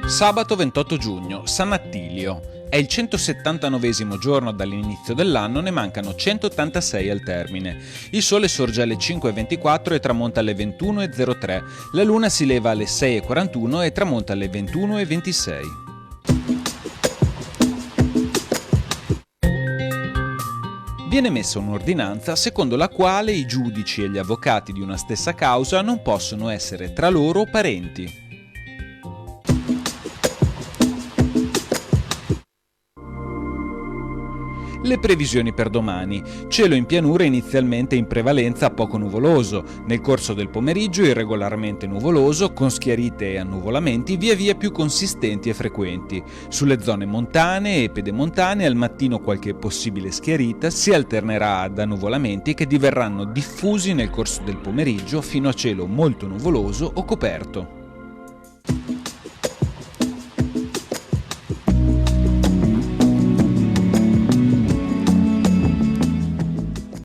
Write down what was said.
Sabato 28 giugno, San Attilio. È il 179° giorno dall'inizio dell'anno, ne mancano 186 al termine. Il sole sorge alle 5:24 e tramonta alle 21:03. La luna si leva alle 6:41 e tramonta alle 21:26. Viene emessa un'ordinanza secondo la quale i giudici e gli avvocati di una stessa causa non possono essere tra loro parenti. Le previsioni per domani. Cielo in pianura inizialmente in prevalenza poco nuvoloso, nel corso del pomeriggio irregolarmente nuvoloso, con schiarite e annuvolamenti via via più consistenti e frequenti. Sulle zone montane e pedemontane al mattino qualche possibile schiarita si alternerà ad annuvolamenti che diverranno diffusi nel corso del pomeriggio fino a cielo molto nuvoloso o coperto.